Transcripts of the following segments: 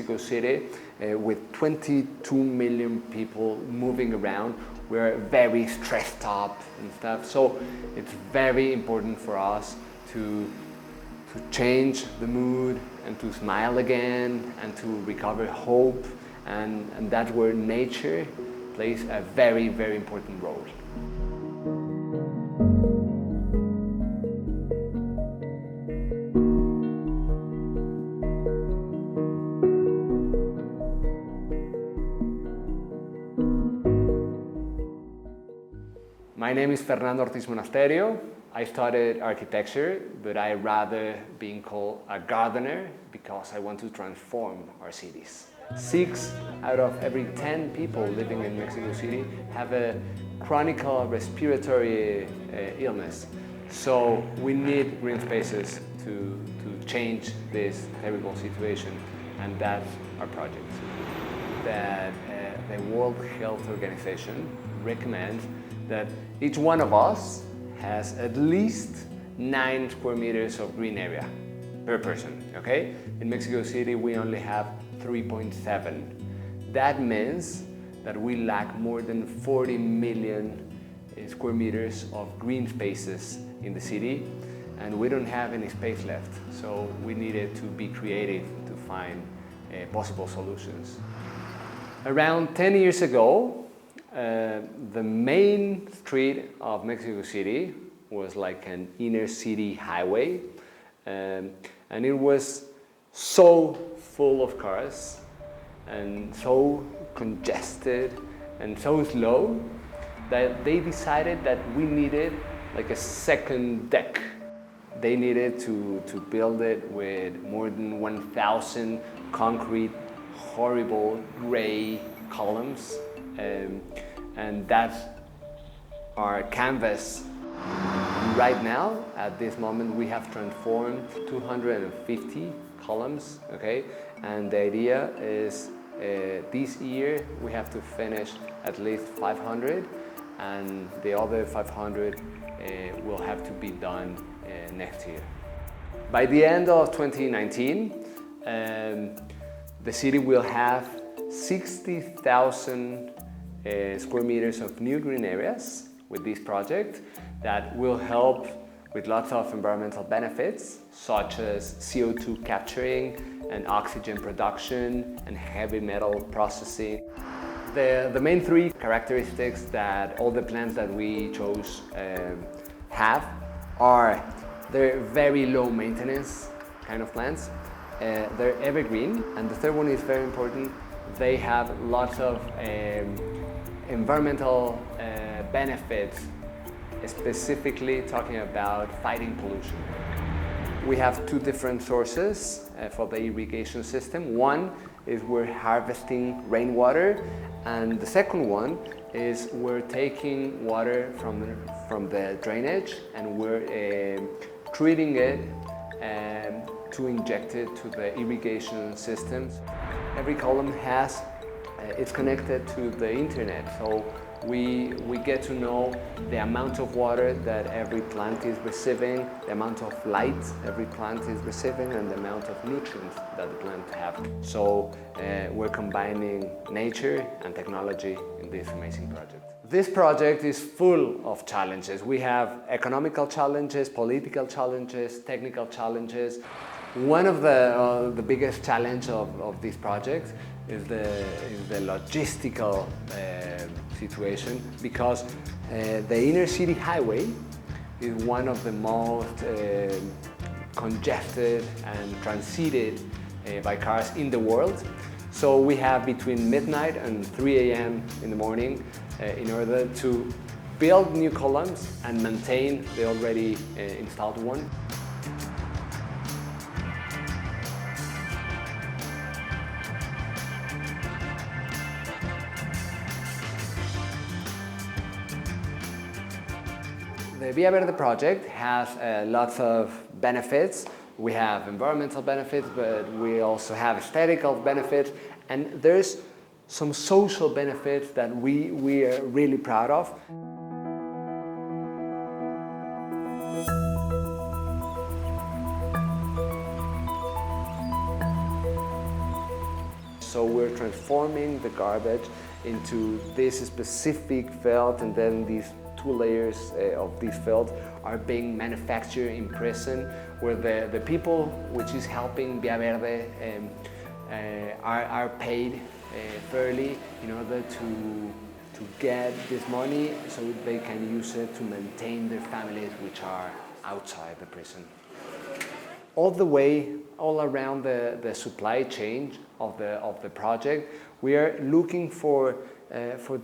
Mexico City, with 22 million people moving around, we're very stressed up and stuff. So it's very important for us to change the mood and to smile again and to recover hope, and that's where nature plays a very, very important role. My name is Fernando Ortiz. I studied architecture, but I rather being called a gardener because I want to transform our cities. 6 out of every 10 people living in Mexico City have a chronic respiratory illness. So we need green spaces to change this terrible situation, and that's our project. That the World Health Organization recommends that each one of us has at least 9 square meters of green area per person, okay? In Mexico City, we only have 3.7. That means that we lack more than 40 million square meters of green spaces in the city, and we don't have any space left. So we needed to be creative to find possible solutions. Around 10 years ago, the main street of Mexico City was like an inner city highway, and it was so full of cars and so congested and so slow that they decided that we needed like a second deck. They needed to build it with more than 1,000 concrete, horrible gray columns. And that's our canvas. Right now, at this moment, we have transformed 250 columns, okay? And the idea is this year we have to finish at least 500, and the other 500 will have to be done next year. By the end of 2019, the city will have 60,000 square meters of new green areas with this project that will help with lots of environmental benefits, such as CO2 capturing and oxygen production and heavy metal processing. The main 3 characteristics that all the plants that we chose have are they're very low maintenance kind of plants, they're evergreen, and the third one is very important, they have lots of environmental benefits, specifically talking about fighting pollution. We have 2 different sources for the irrigation system. One is we're harvesting rainwater, and the second one is we're taking water from the drainage and we're treating it to inject it to the irrigation systems. Every column has it's connected to the internet, so we get to know the amount of water that every plant is receiving, the amount of light every plant is receiving, and the amount of nutrients that the plant have. So we're combining nature and technology in this amazing project. This project is full of challenges. We have economical challenges, political challenges, technical challenges. One of the biggest challenge of this project is the logistical situation, because the inner city highway is one of the most congested and transited by cars in the world. So we have between midnight and 3 a.m. in the morning in order to build new columns and maintain the already installed one. The Via Verde project has lots of benefits. We have environmental benefits, but we also have aesthetical benefits, and there's some social benefits that we are really proud of. transforming the garbage into this specific felt, and then these 2 layers of this felt are being manufactured in prison, where the people which is helping Via Verde are paid fairly in order to get this money so they can use it to maintain their families which are outside the prison. All around the supply chain of the project, we are looking for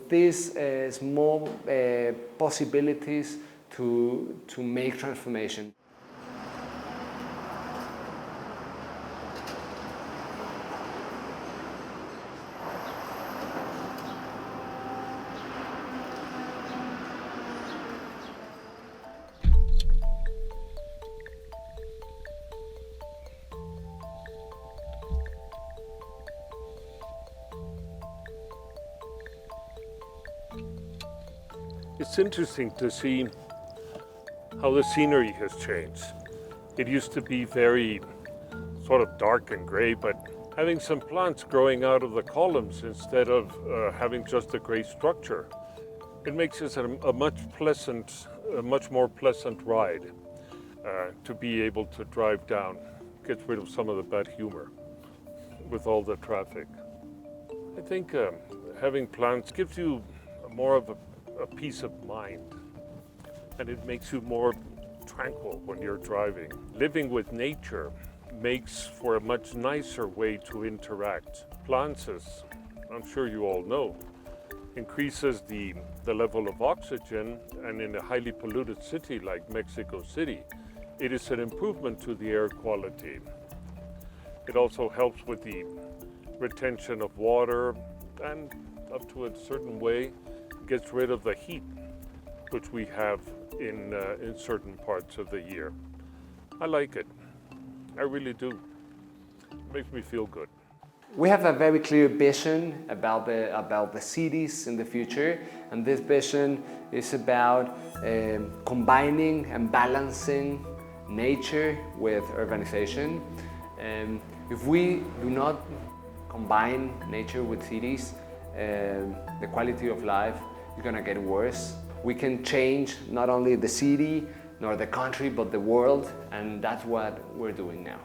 these small possibilities to make transformation. It's interesting to see how the scenery has changed. It used to be very sort of dark and gray, but having some plants growing out of the columns instead of having just a gray structure, it makes it a much more pleasant ride to be able to drive down, get rid of some of the bad humor with all the traffic. I think having plants gives you more of a peace of mind, and it makes you more tranquil when you're driving. Living with nature makes for a much nicer way to interact. Plants, as I'm sure you all know, increases the level of oxygen, and in a highly polluted city like Mexico City, it is an improvement to the air quality. It also helps with the retention of water, and up to a certain way gets rid of the heat which we have in certain parts of the year. I like it. I really do. It makes me feel good. We have a very clear vision about the cities in the future, and this vision is about combining and balancing nature with urbanization. If we do not combine nature with cities, the quality of life is going to get worse. We can change not only the city nor the country but the world, and that's what we're doing now.